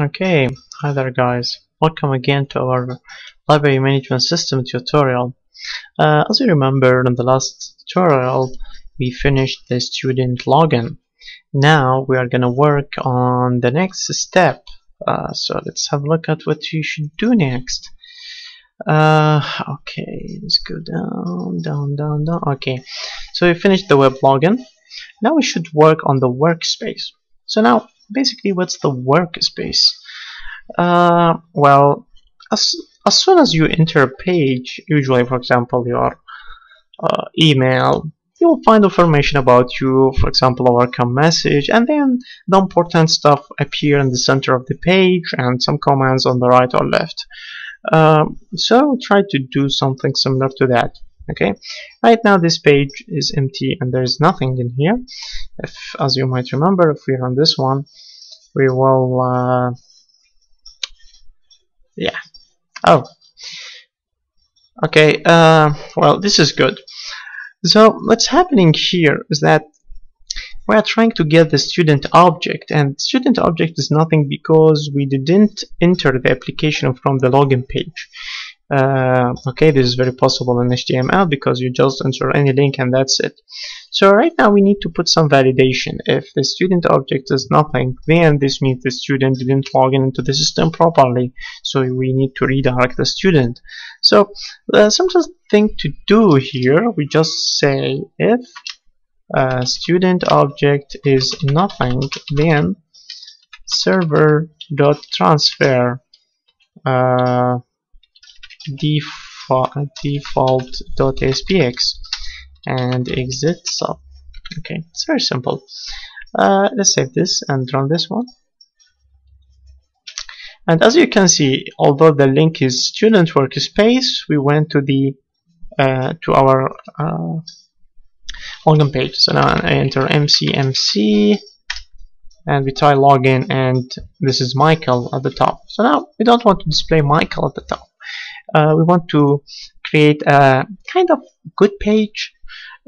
Okay, hi there guys. Welcome again to our library management system tutorial. As you remember, in the last tutorial we finished the student login. Now we are gonna work on the next step. So let's have a look at what you should do next. Okay, let's go down. Okay, so we finished the web login. Now we should work on the workspace. So now basically what's the workspace? Well, as soon as you enter a page, usually for example your email, you will find information about you, for example a welcome message, and then the important stuff appear in the center of the page and some comments on the right or left. So try to do something similar to that. Okay, right now this page is empty and there is nothing in here. If, as you might remember, if we run this one, we will yeah. Oh, okay. Well, this is good. So what's happening here is that we are trying to get the student object, and student object is nothing because we didn't enter the application from the login page. Okay, this is very possible in HTML because you just enter any link and that's it. So right now we need to put some validation. If the student object is nothing, then this means the student didn't log in into the system properly, so we need to redirect the student. So the simplest thing to do here, we just say if student object is nothing, then server.transfer default.spx and exit sub. Okay, it's very simple. Let's save this and run this one. And as you can see, although the link is student workspace, we went to the to our login page. So now I enter mcmc and we try login, and this is Michael at the top. So now we don't want to display Michael at the top. We want to create a kind of good page,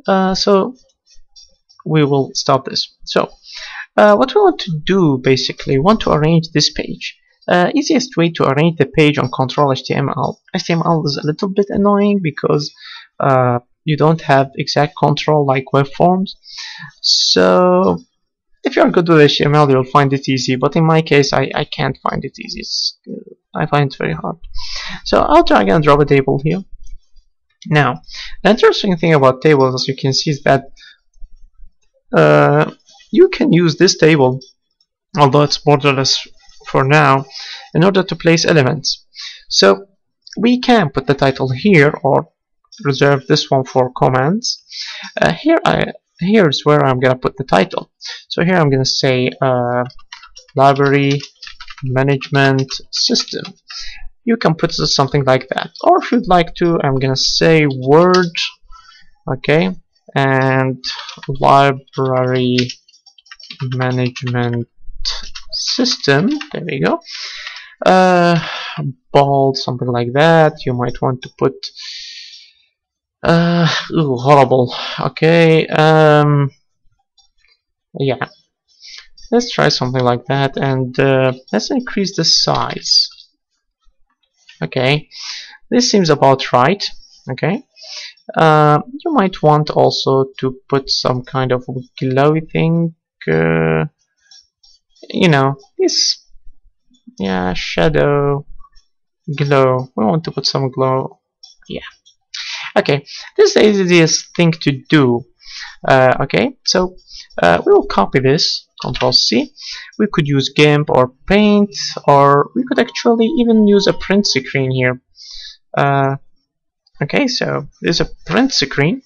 so we will stop this. So what we want to do, basically, we want to arrange this page. Easiest way to arrange the page on control HTML. HTML is a little bit annoying because you don't have exact control like web forms. So if you're good with HTML, you'll find it easy, but in my case I can't find it easy. I find it very hard. So I'll drag and drop a table here. Now, the interesting thing about tables, as you can see, is that you can use this table, although it's borderless for now, in order to place elements. So we can put the title here or reserve this one for comments. Here's where I'm gonna put the title. So here I'm gonna say library management system. You can put something like that, or if you'd like to, I'm gonna say word, okay, and library management system. There we go. Bold, something like that. You might want to put ooh, horrible. Okay, yeah, let's try something like that, and let's increase the size. Okay, this seems about right. Okay, you might want also to put some kind of glowy thing, you know, this, yeah, shadow, glow. We want to put some glow. Yeah. Okay, this is the easiest thing to do. Okay, so we will copy this, Control C. We could use GIMP or Paint, or we could actually even use a print screen here. Okay, so there's a print screen.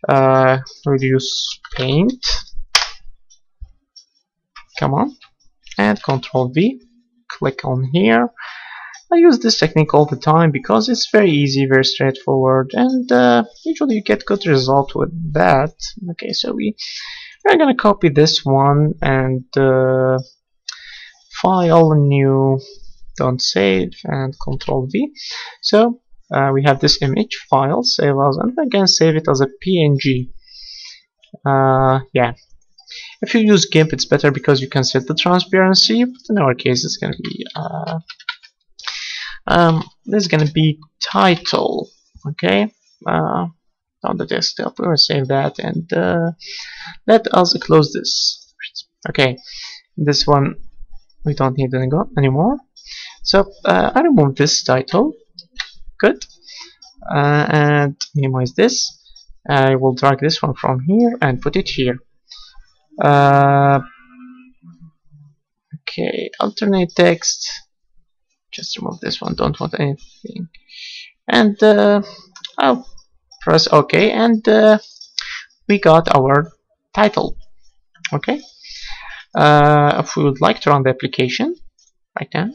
We'll use Paint. Come on, and Control V. Click on here. I use this technique all the time because it's very easy, very straightforward, and usually you get good result with that. Okay, so we're gonna copy this one and file, new, don't save, and Control V. So we have this image file, save as, and again save it as a PNG. Yeah. If you use GIMP, it's better because you can set the transparency, but in our case it's going to be this is going to be title. Okay, on the desktop we will save that, and let us close this. Okay, this one we don't need anymore. So I remove this title. Good. And minimize this. I will drag this one from here and put it here. Okay, alternate text. Just remove this one, don't want anything. And I'll press OK, and we got our title. Okay. If we would like to run the application right now.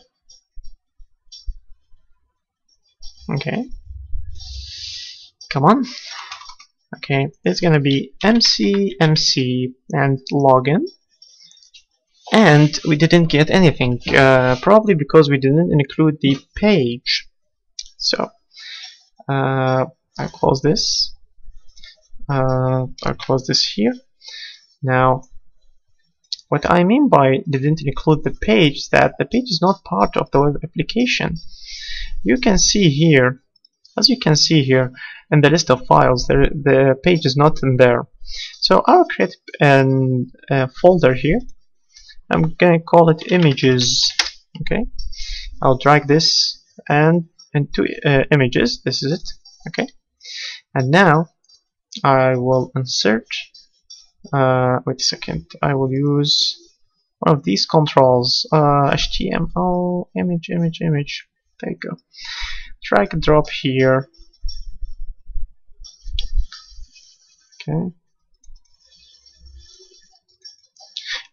Okay. Come on. Okay, it's gonna be MC and login, and we didn't get anything, probably because we didn't include the page. So I'll close this. I'll close this here. Now, what I mean by didn't include the page is that the page is not part of the web application. You can see here, as you can see here in the list of files, the page is not in there. So I'll create a folder here. I'm gonna call it images. Okay, I'll drag this and into images. This is it. Okay, and now I will insert. Wait a second. I will use one of these controls. HTML image. There you go. Drag and drop here. Okay.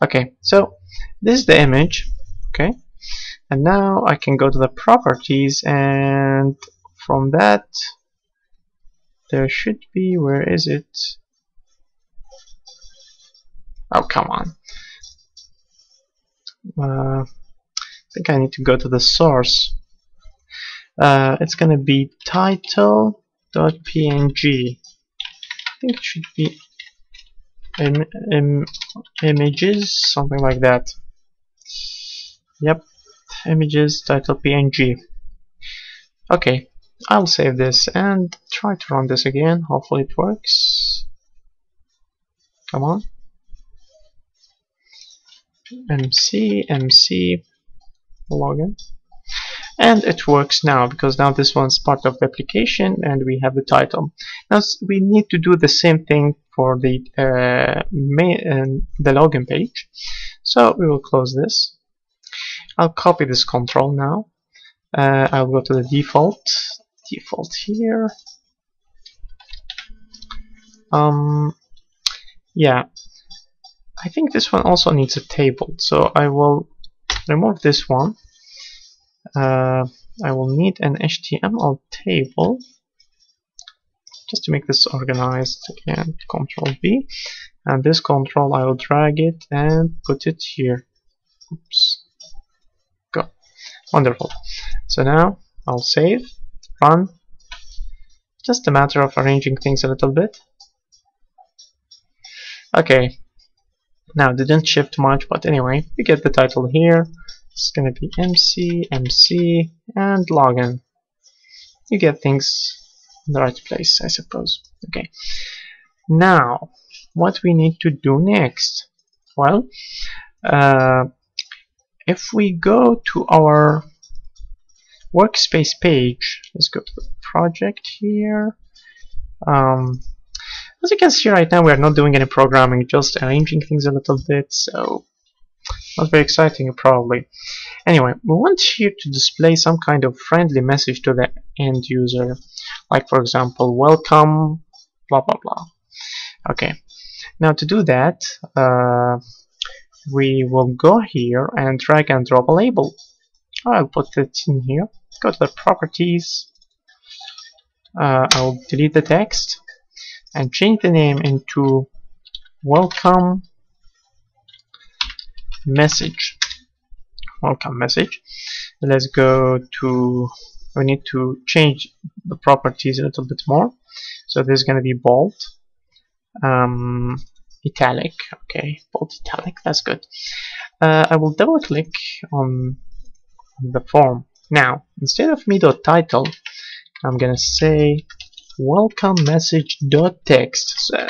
Okay, so this is the image. Okay, and now I can go to the properties, and from that there should be, where is it? Oh, come on. I think I need to go to the source. It's gonna be title.png. I think it should be images, something like that. Yep, images title png. Okay, I'll save this and try to run this again. Hopefully it works. Come on. MC login, and it works now, because now this one's part of the application and we have the title. Now we need to do the same thing for the login page. So we will close this. I'll copy this control now. I'll go to the default here. Yeah, I think this one also needs a table, so I will remove this one. I will need an HTML table just to make this organized. Again, Control V, and this control I will drag it and put it here. Oops. Go. Wonderful. So now I'll save, run. Just a matter of arranging things a little bit. Okay. Now didn't shift much, but anyway, we get the title here. It's gonna be MC and login. You get things in the right place, I suppose. Okay. Now, what we need to do next? Well, if we go to our Workspace page, let's go to the project here. As you can see right now, we are not doing any programming, just arranging things a little bit, so not very exciting probably. Anyway, we want here to display some kind of friendly message to the end user, like for example, welcome, blah blah blah. Okay, now to do that, we will go here and drag and drop a label. I'll put it in here. Go to the properties. I'll delete the text and change the name into welcome message. Welcome message. Let's go to, we need to change the properties a little bit more. So this is going to be bold. italic. Okay, bold italic, that's good. I will double click on the form. Now, instead of me.title, I'm gonna say welcome message dot text. So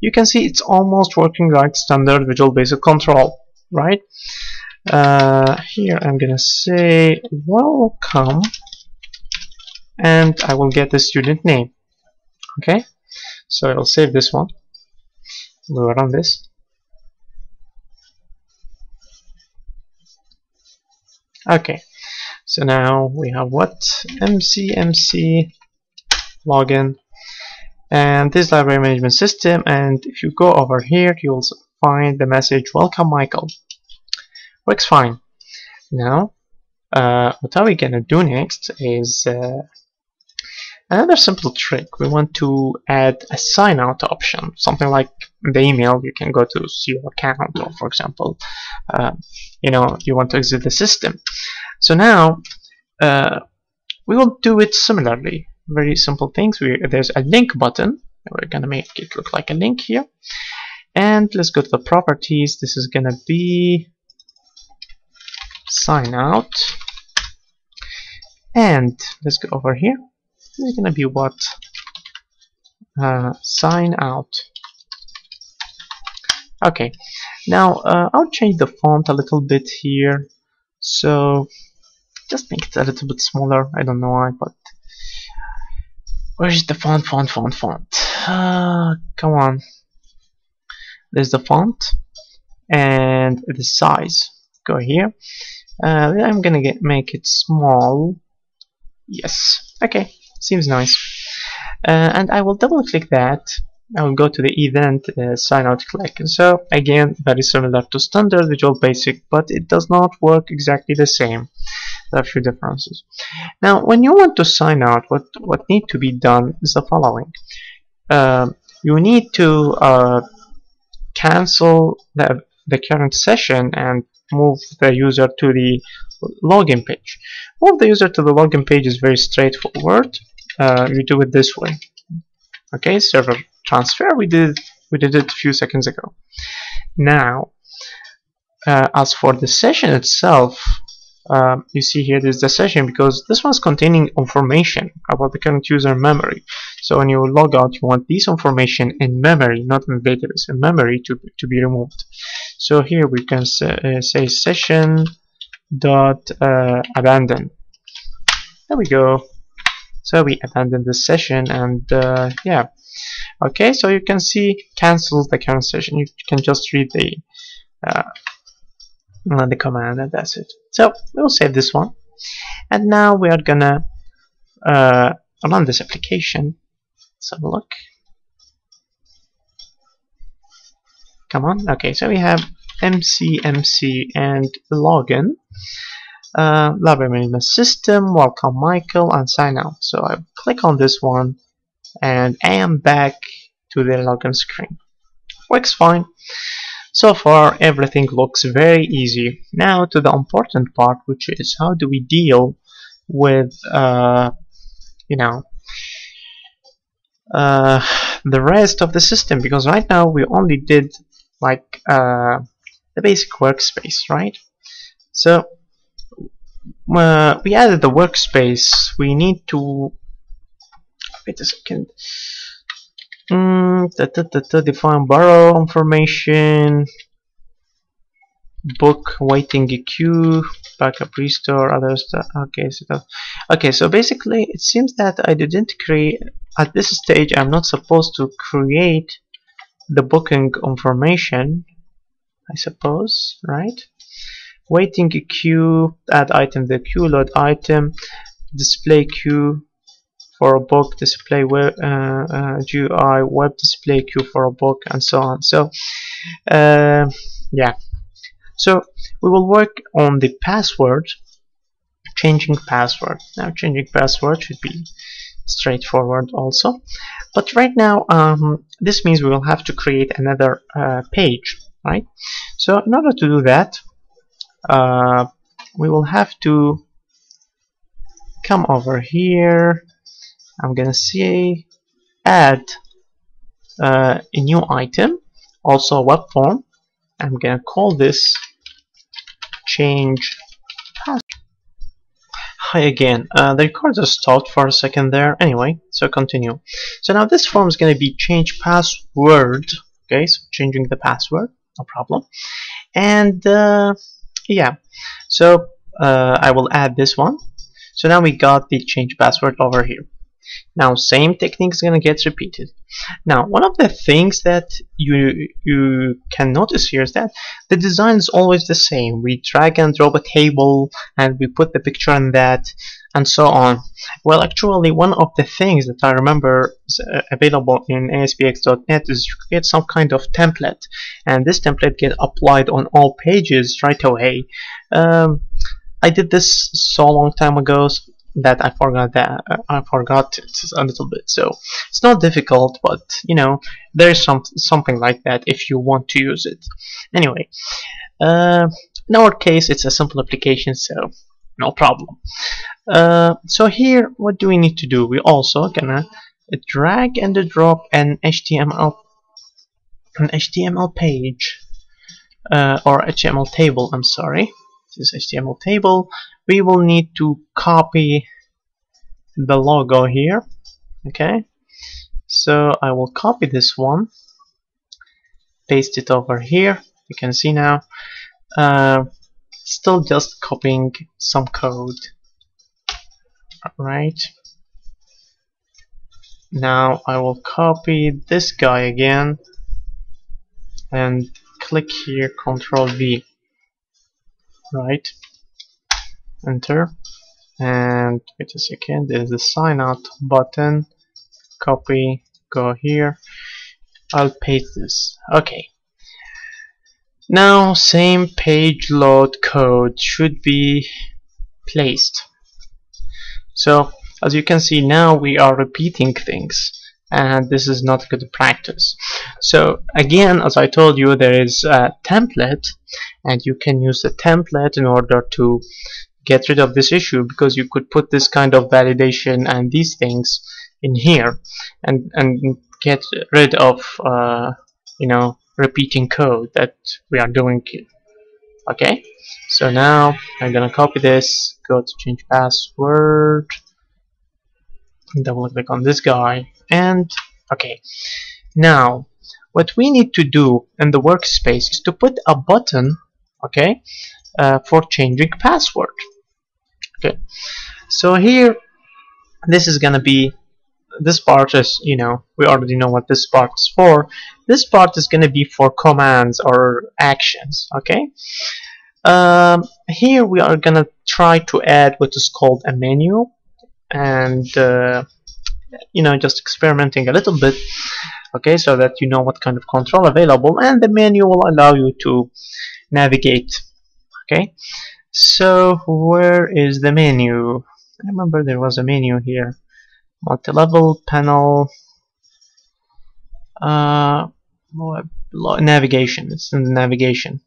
you can see it's almost working like standard Visual Basic control, right? Here I'm gonna say welcome, and I will get the student name. Okay, so I'll save this one. We'll run this. Okay, so now we have what? MC login, and this library management system, and if you go over here you'll find the message welcome Michael. Works fine. Now what are we gonna do next is another simple trick. We want to add a sign out option, something like the email. You can go to see your account, or for example you want to exit the system. So now we will do it similarly. Very simple things. There's a link button. We're gonna make it look like a link here, and let's go to the properties. This is gonna be sign out, and let's go over here. This is gonna be what? Sign out. Okay, now I'll change the font a little bit here, so just make it a little bit smaller. I don't know why, but where is the font? Come on. There's the font and the size. Go here. I'm gonna make it small. Yes. Okay. Seems nice. And I will double click that. I will go to the event sign out click. So again, very similar to standard Visual Basic, but it does not work exactly the same. There are a few differences. Now, when you want to sign out, what needs to be done is the following. You need to cancel the current session and move the user to the login page. Move the user to the login page is very straightforward. You do it this way. Okay, server transfer. We did it a few seconds ago. Now, as for the session itself, you see here there's the session, because this one's containing information about the current user memory. So when you log out, you want this information in memory, not in the database, in memory to be removed. So here we can say session dot abandon. There we go. So we abandon this session, and yeah. Okay, so you can see cancel the current session. You can just read the command, and that's it. So we'll save this one, and now we are gonna run this application. Let's have a look. Come on. Okay, so we have MC and login, library management system, welcome Michael, and sign out. So I click on this one, and I am back to the login screen. Works fine. So far everything looks very easy. Now to the important part, which is how do we deal with the rest of the system, because right now we only did like the basic workspace, right? So we added the workspace. We need to wait a second. Define borrow information, book waiting queue, backup restore, other stuff. Okay, so basically it seems that I didn't create at this stage. I'm not supposed to create the booking information, I suppose, right? Waiting queue, add item the queue, load item, display queue for a book, display web GUI, web display queue for a book, and so on. So yeah, so we will work on the password, changing password. Now changing password should be straightforward also, but right now this means we will have to create another page, right? So in order to do that, we will have to come over here. I'm gonna say add a new item. also a web form. I'm gonna call this change password. Hi again. The recorder stopped for a second there. Anyway, so continue. So now this form is gonna be change password. Okay, so changing the password, no problem. And yeah, so I will add this one. So now we got the change password over here. Now same technique is gonna get repeated. Now one of the things that you can notice here is that the design is always the same. We drag and drop a table and we put the picture in that and so on. Well, actually one of the things that I remember is available in ASPX.NET is you get some kind of template, and this template get applied on all pages right away. I did this so long time ago that I forgot it a little bit. So it's not difficult, but you know, there's something like that if you want to use it. Anyway, in our case, it's a simple application, so no problem. So here, what do we need to do? We also gonna drag and drop an HTML page or HTML table. I'm sorry. This HTML table. We will need to copy the logo here. Okay, so I will copy this one, paste it over here. You can see now, still just copying some code. Right, now I will copy this guy again and click here, Control V. Right, enter, and wait a second, there's a sign out button, copy, go here, I'll paste this. Okay, now same page load code should be placed. So as you can see, now we are repeating things, and this is not good practice. So again, as I told you, there is a template, and you can use the template in order to get rid of this issue, because you could put this kind of validation and these things in here and get rid of you know, repeating code that we are doing here. Okay, so now I'm gonna copy this, go to change password, double click on this guy, and okay, now what we need to do in the workspace is to put a button, okay, for changing password. Okay, so here this is gonna be, this part is, you know, we already know what this part is for. This part is gonna be for commands or actions. Okay, here we are gonna try to add what is called a menu, and you know, just experimenting a little bit, okay, so that you know what kind of control available, and the menu will allow you to navigate. Okay, so where is the menu? I remember there was a menu here, multi-level panel, navigation. It's in the navigation.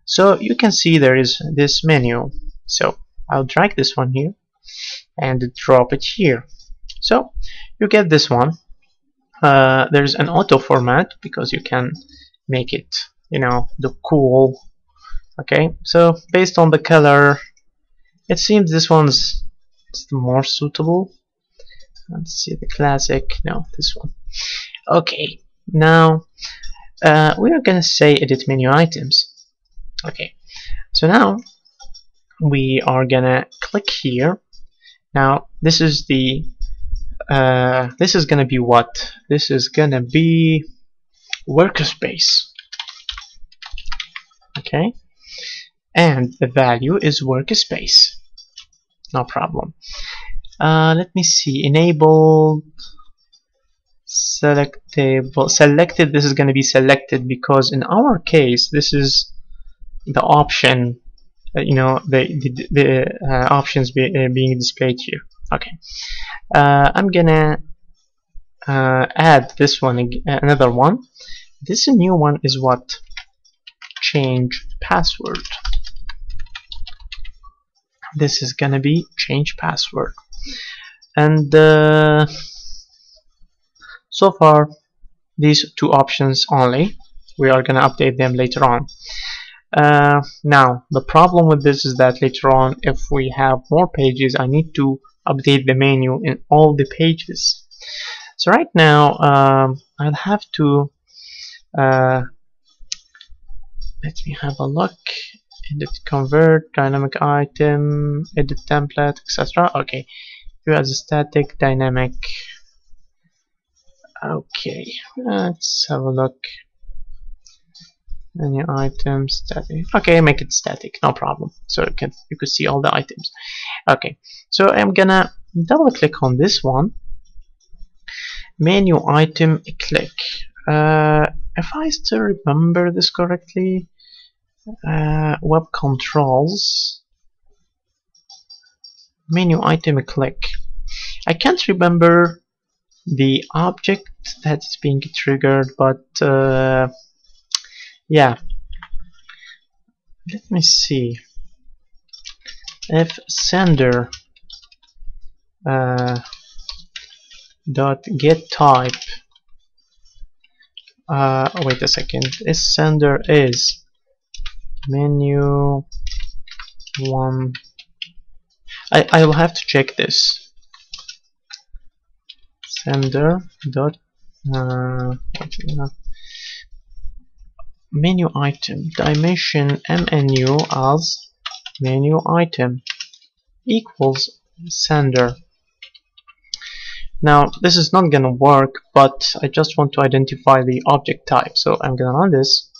So you can see there is this menu. So I'll drag this one here and drop it here. So you get this one. There's an auto format because you can make it, you know, look cool. Okay, so based on the color, it seems this one's more suitable. Let's see, the classic. No, this one. Okay, now we are gonna say edit menu items. Okay, so now we are gonna click here. Now this is the this is gonna be what? This is gonna be Workspace. Okay, and the value is Workspace. No problem. Let me see. Enabled, selectable, selected. This is going to be selected because in our case, this is the option. You know, the options being displayed here. Okay. I'm gonna add this one, another one. This new one is what? Change password. This is gonna be change password, and so far these two options only. we are gonna update them later on. Now the problem with this is that later on, if we have more pages, I need to update the menu in all the pages. So right now I'll have to let me have a look. Edit, convert, dynamic item, edit template, etc. Okay, view as a static, dynamic. Okay, let's have a look. Any item, static. Okay, make it static, no problem. So you could see all the items. Okay, so I'm gonna double click on this one. Menu item, click. If I still remember this correctly, web controls, menu item, click. I can't remember the object that's being triggered, but yeah, let me see. If sender dot get type, wait a second, if sender is menu one, I will have to check this. Sender dot menu item, dimension mnu as menu item equals sender. Now this is not gonna work, but I just want to identify the object type, so I'm gonna run this.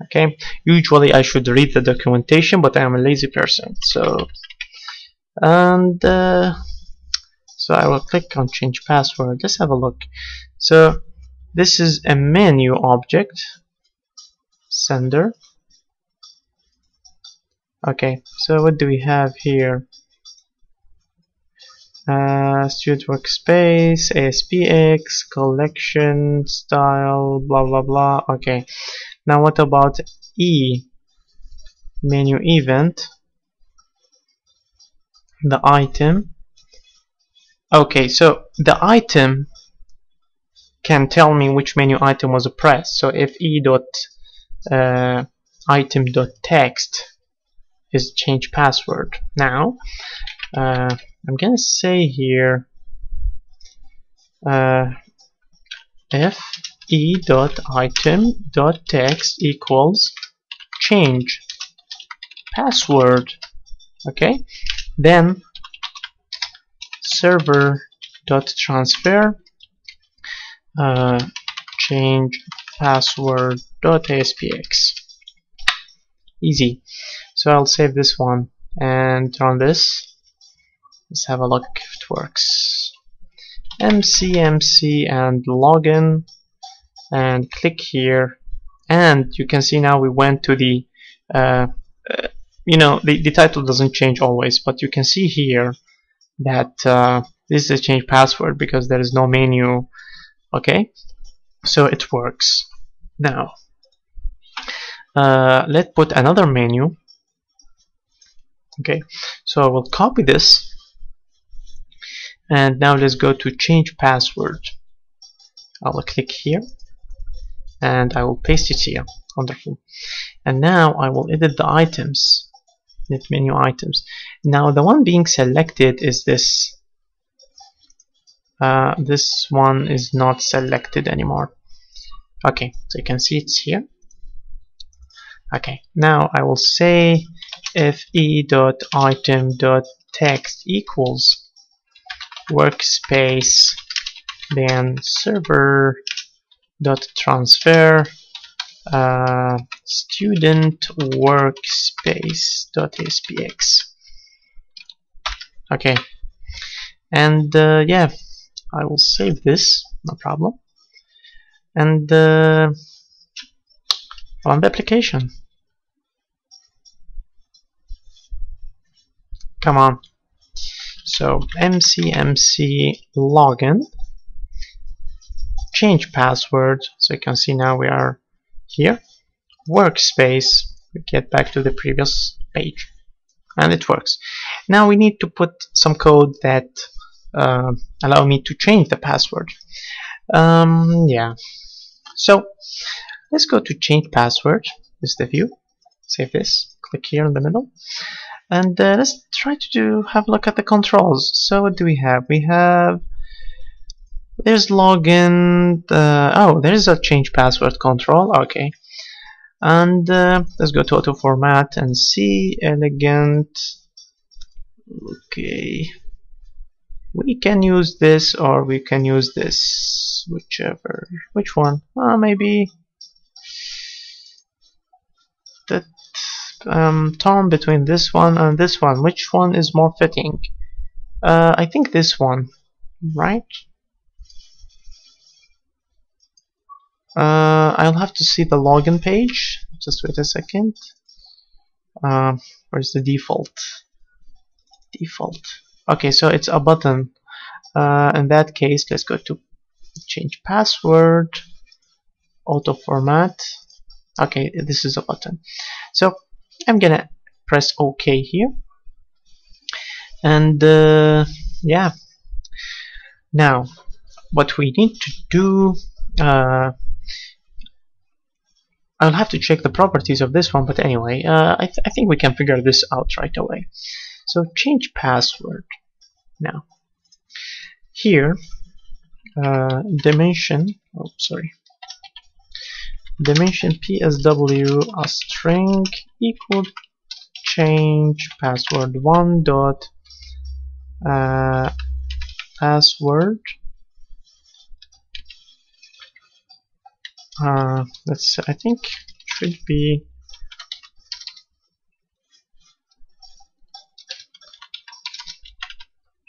Okay, usually I should read the documentation, but I am a lazy person, so so I will click on change password. Let's have a look. So this is a menu object, sender. Okay, so what do we have here? Student workspace, ASPX, collection, style, blah blah blah. Okay, now what about E? Menu event, the item. Okay, so the item can tell me which menu item was pressed. So if E dot item dot text is change password. Now I'm gonna say here if E dot item dot text equals change password. Okay, then server dot transfer change password dot aspx. Easy. So I'll save this one and run this. Let's have a look if it works. MC and login, and click here, and you can see now we went to the you know, the title doesn't change always, but you can see here that this is a change password because there is no menu. Okay, so it works. Now let's put another menu. Okay, so I will copy this, and now let's go to change password. I will click here and I will paste it here. Wonderful. And now I will edit the items, edit menu items. Now the one being selected is this. This one is not selected anymore. Okay, so you can see it's here. Okay, now I will say if e.item.text equals workspace, then server.transfer student workspace.aspx. Okay, and yeah, I will save this, no problem, and run the application. Come on. So MC login, change password. So you can see now we are here. Workspace. We get back to the previous page, and it works. Now we need to put some code that allow me to change the password. Yeah. So let's go to change password. This is the view. Save this. Click here in the middle, and let's try to have a look at the controls. So what do we have? We have there's login. Oh, there's a change password control. Okay, and let's go to auto format and see elegant. Okay, we can use this or we can use this, whichever. Which one? Maybe the tone between this one and this one. Which one is more fitting? I think this one, right? I'll have to see the login page. Just wait a second. Where's the default? Default. Okay, so it's a button. In that case, let's go to change password, auto format. Okay, this is a button. So I'm gonna press OK here, and yeah. Now, what we need to do. I'll have to check the properties of this one, but anyway, I think we can figure this out right away. So change password. Now, here, dimension. Oh, sorry. Dimension PSW a string equal change password 1 dot password. Let's. I think should be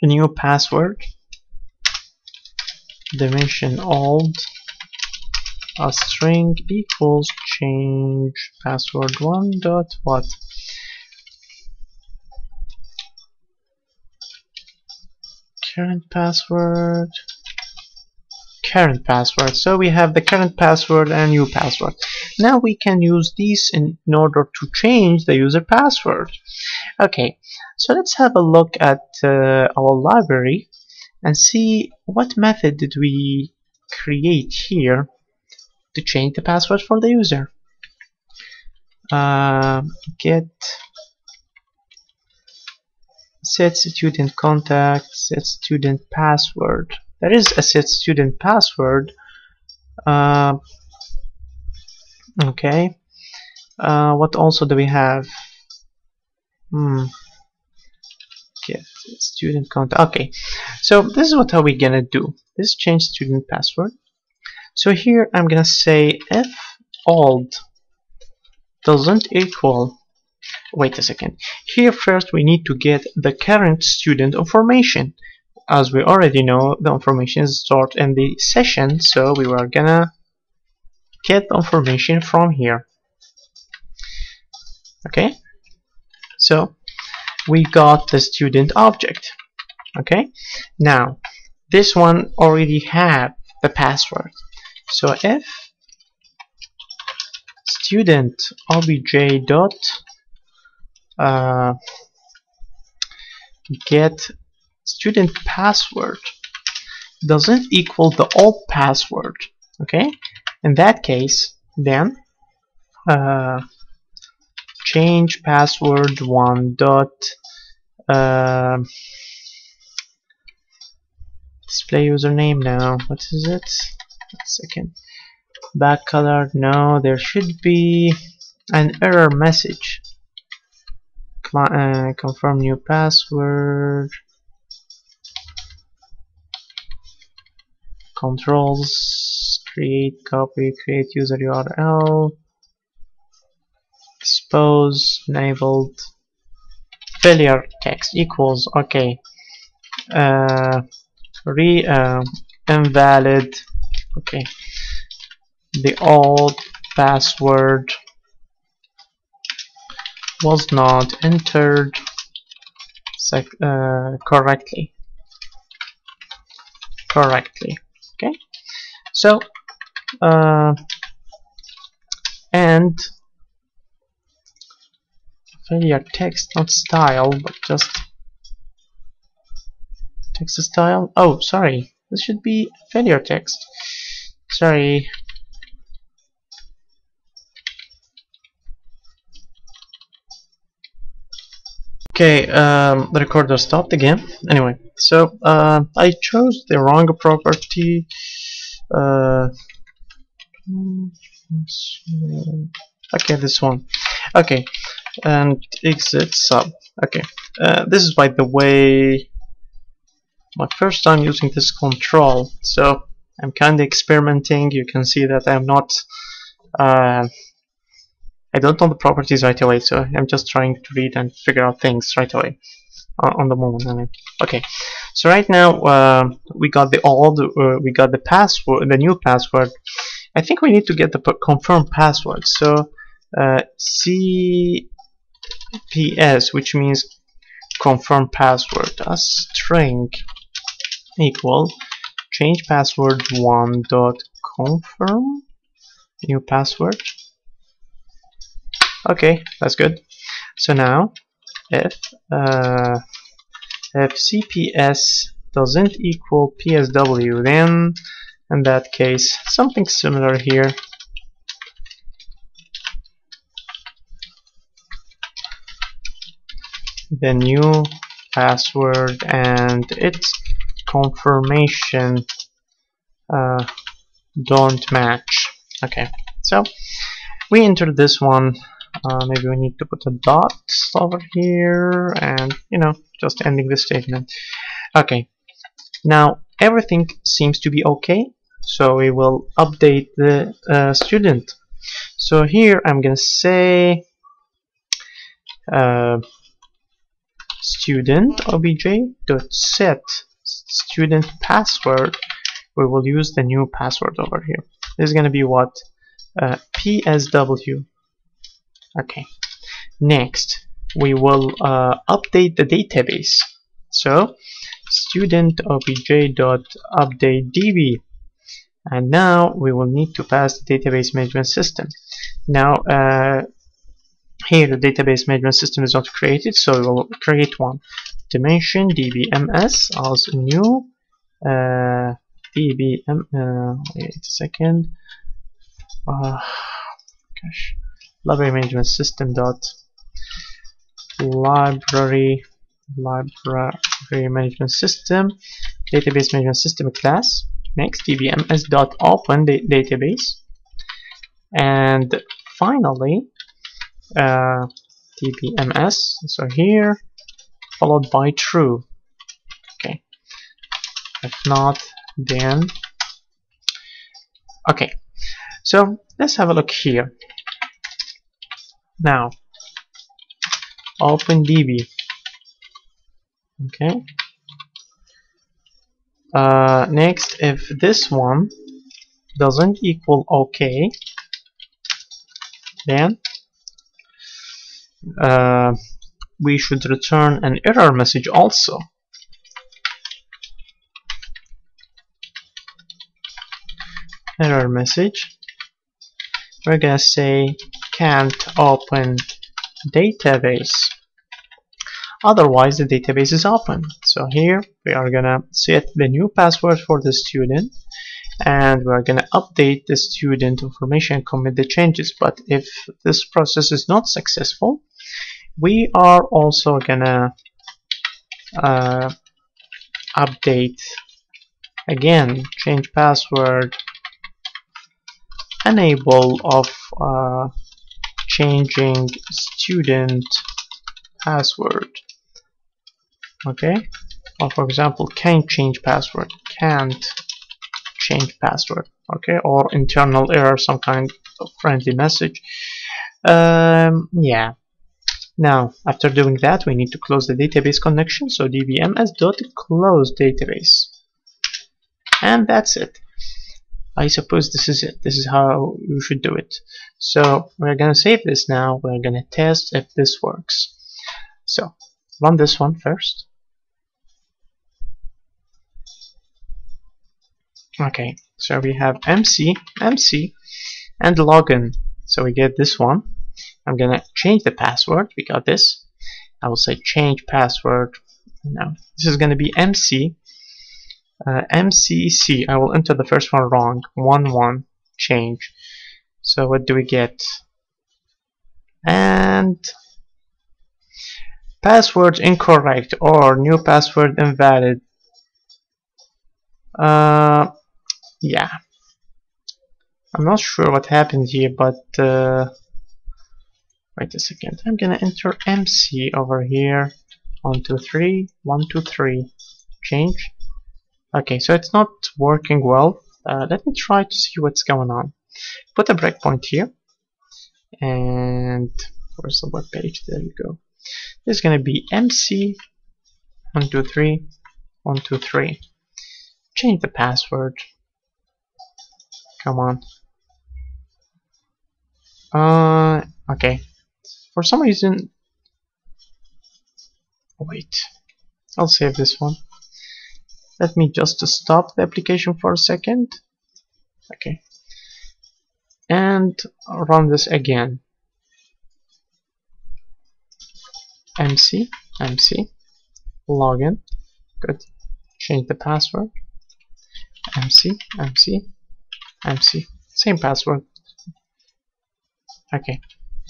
a new password. Dimension old a string equals change password 1 dot what? Current password. Current password. So we have the current password and new password. Now we can use these in order to change the user password. Okay, so let's have a look at our library and see what method did we create here to change the password for the user. Get set student contact, set student password. There is a set student password. Okay. What also do we have? Get student contact. Okay. So this is what are we gonna do. This change student password. So here I'm gonna say if old doesn't equal. Wait a second. Here first we need to get the current student information. As we already know, the information is stored in the session, so we were gonna get the information from here. Okay, so we got the student object. Okay, now this one already have the password, so if student obj dot get student password doesn't equal the old password. Okay, in that case, then change password 1 dot display username. Now what is it? A second. Back color. No, there should be an error message. Confirm new password. Controls, create, copy, create user URL, expose, enabled, failure text equals, okay, invalid, okay, the old password was not entered correctly. Okay, so and failure text, not style, but just text style. Oh, sorry, this should be failure text. Sorry, Okay, the recorder stopped again. Anyway, so I chose the wrong property. Uh, okay, this one. Okay, and exit sub. Okay, this is, by the way, my first time using this control, so I'm kind of experimenting. You can see that I'm not I don't know the properties right away, so I'm just trying to read and figure out things right away on the moment. I mean. Okay, so right now we got the old, we got the password, the new password. I think we need to get the confirm password. So CPS, which means confirm password, a string equal change password 1 dot confirm new password. Okay, that's good. So now if CPS doesn't equal PSW, then in that case something similar here. The new password and its confirmation don't match. Okay, so we entered this one. Maybe we need to put a dot over here and, you know, just ending the statement. Okay, now everything seems to be okay, so we will update the student. So here I'm gonna say student obj.set student password. We will use the new password over here. This is gonna be what? PSW. Okay, next we will update the database. So student obj.update db, and now we will need to pass the database management system. Now here the database management system is not created, so we will create one. Dimension dbms as new dbm. Wait a second. Gosh. Library management system dot library management system database management system class. Next dbms dot open database, and finally dbms, so here followed by true. Okay, if not, then okay. So let's have a look here. Now open db. Okay, next if this one doesn't equal okay, then we should return an error message also. Error message, we're gonna say can't open database, otherwise the database is open. So here we are gonna set the new password for the student, and we're gonna update the student information, commit the changes. But if this process is not successful, we are also gonna update again, change password, enable of changing student password. Okay, or for example, can't change password, can't change password. Okay, or internal error, some kind of friendly message. Yeah. Now after doing that, we need to close the database connection, so dbms.close database, and that's it. I suppose this is it. This is how you should do it. So we're gonna save this now. We're gonna test if this works. So run this one first. Okay, so we have MC and login. So we get this one. I'm gonna change the password. We got this. I will say change password. Now this is gonna be MC. MCC. I will enter the first one wrong. 11 change. So what do we get? And password incorrect or new password invalid. Yeah, I'm not sure what happened here, but wait a second. I'm gonna enter MC over here. 1 2 3 1 2 3. Change. Okay, so it's not working well. Let me try to see what's going on. Put a breakpoint here, and where's the web page? There you go. This is gonna be MC 1 2 3 1 2 3. Change the password. Come on. Okay. For some reason, wait. I'll save this one. Let me just stop the application for a second. Okay. And run this again. MC, login. Good. Change the password. MC. Same password. Okay.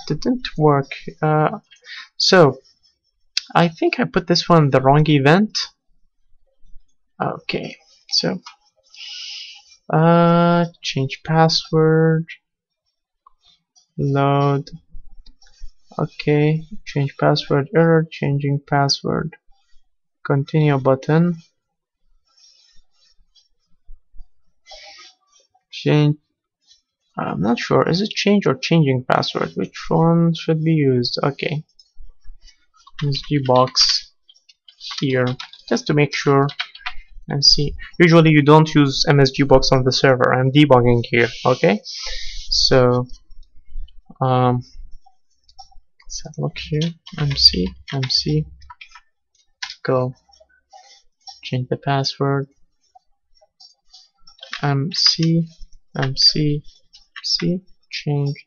Didn't work. So I think I put this one in the wrong event. Okay. So change password. Load. Okay. Change password error. Changing password. Continue button. Change. I'm not sure. Is it change or changing password? Which one should be used? Okay. MSG box here, just to make sure and see. Usually you don't use MSG box on the server. I'm debugging here. Okay. So let's have a look here. MC, go. Change the password. MC, change.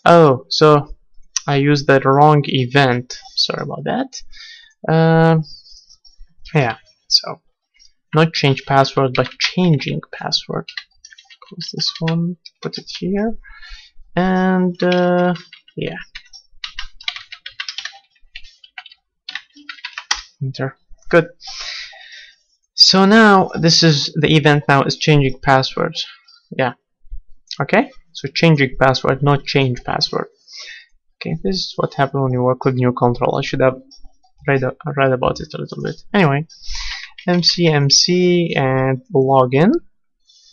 Oh, so I used the wrong event. Sorry about that. Yeah, so not change password, but changing password. Close this one, put it here, and yeah, enter. Good. So now this is the event. Now is changing password. Yeah. Okay. So changing password, not change password. Okay. This is what happens when you work with new control. I should have read about it a little bit. Anyway, MC and login.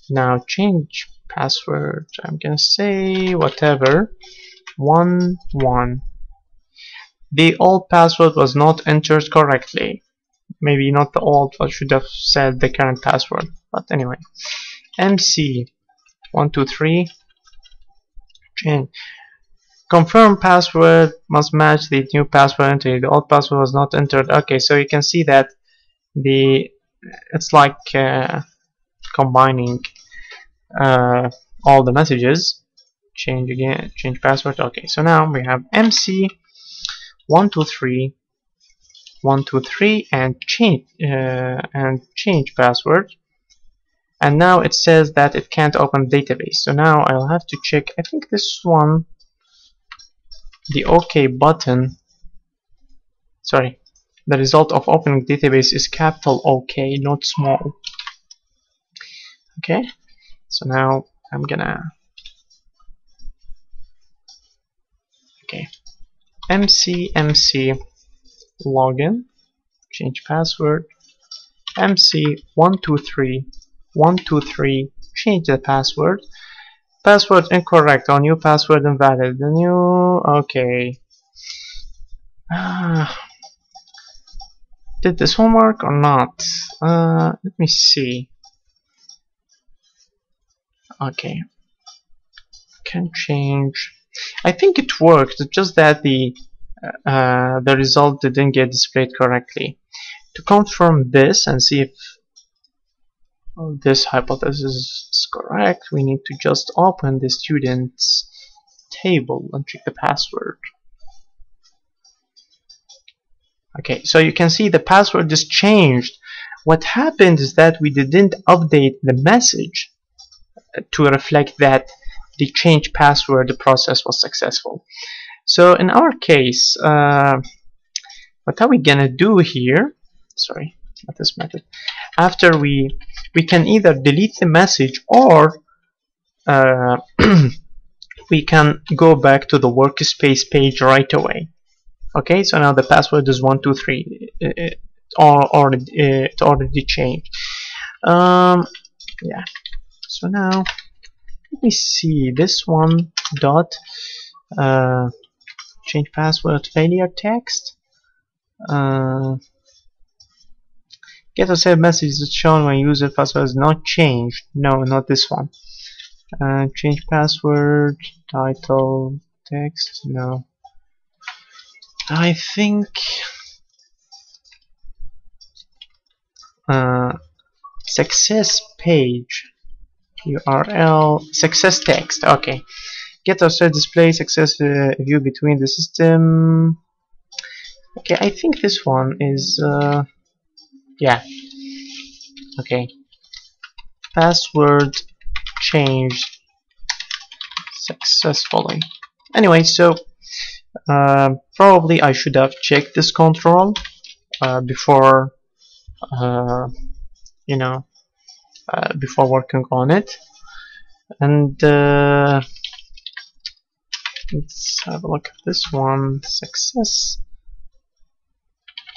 Now change password. I'm gonna say whatever. 1 1. The old password was not entered correctly. Maybe not the old, I should have said the current password. But anyway, MC 1 2 3. Change. Confirm password must match the new password entered. The old password was not entered. Okay, so you can see that it's like combining all the messages. Change again, change password. Okay, so now we have MC 1 2 3 1 2 3 and change password. And now it says that it can't open database. So now I'll have to check. I think this one, the OK button. Sorry, the result of opening database is capital OK, not small. Okay, so now I'm gonna. Okay, MC login, change password. MC 1 2 3 1 2 3, change the password. Password incorrect or new password invalid. The new. Okay. Did this one work or not? Let me see. Okay. Can change. I think it worked. It's just that the result didn't get displayed correctly. To confirm this and see if this hypothesis is correct, we need to just open the students table and check the password. Okay, so you can see the password is changed. What happened is that we didn't update the message to reflect that the change password process was successful. So in our case, what are we gonna do here? Sorry, not this method. After we can either delete the message, or we can go back to the workspace page right away. Okay, so now the password is 123. It already changed. Yeah. So now let me see this one dot change password failure text. Get a save message is shown when user password is not changed. No, not this one. Change password title text. No. I think success page URL success text. Okay. Get a set display success view between the system. Okay, I think this one is yeah. Okay. Password changed successfully. Anyway, so probably I should have checked this control before you know, before working on it. And let's have a look at this one.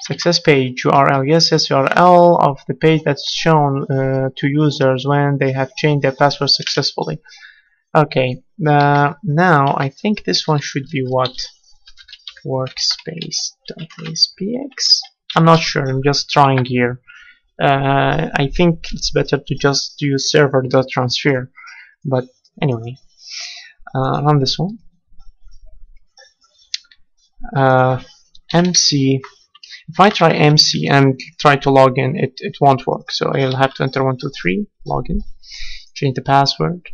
Success page URL. Yes, URL of the page that's shown to users when they have changed their password successfully. Okay, now I think this one should be what? Workspace.aspx. I'm not sure, I'm just trying here. I think it's better to just use server.transfer, but anyway, run this one. MC. If I try MC and try to log in, it won't work. So I'll have to enter 123, login, change the password,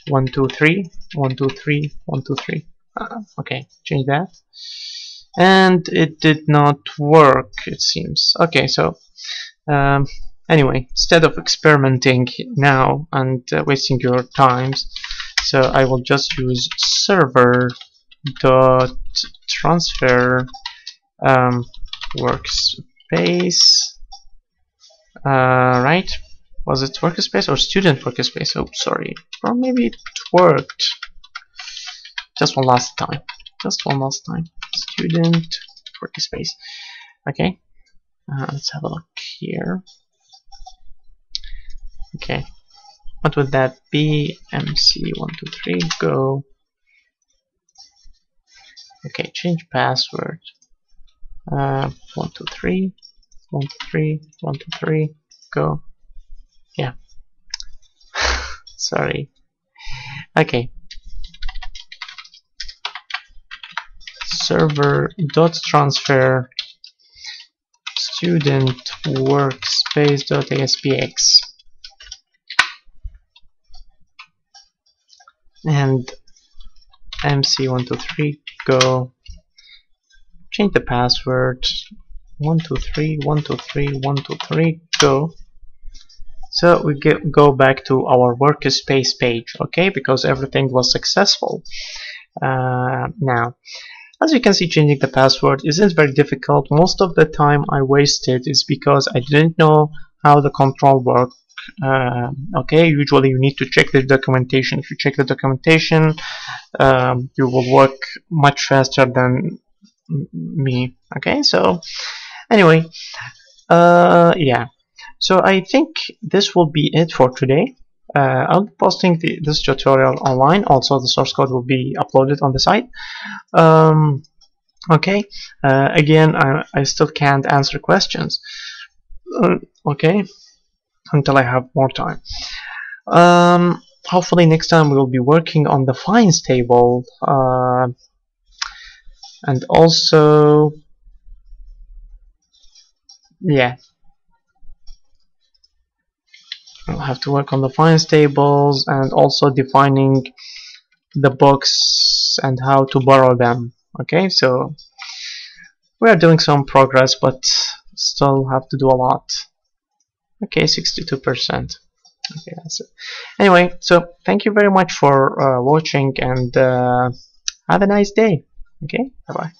123, 123, 123. Okay, change that, and it did not work, it seems. Okay, so anyway, instead of experimenting now and wasting your times, so I will just use server.transfer workspace. Right? Was it workspace or student workspace? Oh, sorry. Or maybe it worked. Just one last time. Just one last time. Student workspace. Okay. Let's have a look here. Okay. What would that be? MC123 go. Okay, change password. 123, 123, 123 go. Yeah. Sorry. Okay. Server.transfer student workspace.aspx, and MC123 go. Change the password. 123, 123, 123 go. So we go back to our workspace page, okay, because everything was successful. Now, as you can see, changing the password isn't very difficult. Most of the time I wasted is because I didn't know how the control worked. Okay, usually you need to check the documentation. If you check the documentation, you will work much faster than me. Okay, so anyway, yeah. So I think this will be it for today. I'll be posting this tutorial online. Also, the source code will be uploaded on the site. Okay. Again, I still can't answer questions. Okay, until I have more time. Hopefully next time we will be working on the finds table, and also, yeah, I'll have to work on the finds tables and also defining the books and how to borrow them. Okay, so we are doing some progress, but still have to do a lot. Okay, 62%. Okay, that's it. Anyway, so thank you very much for watching, and have a nice day. Okay, bye bye.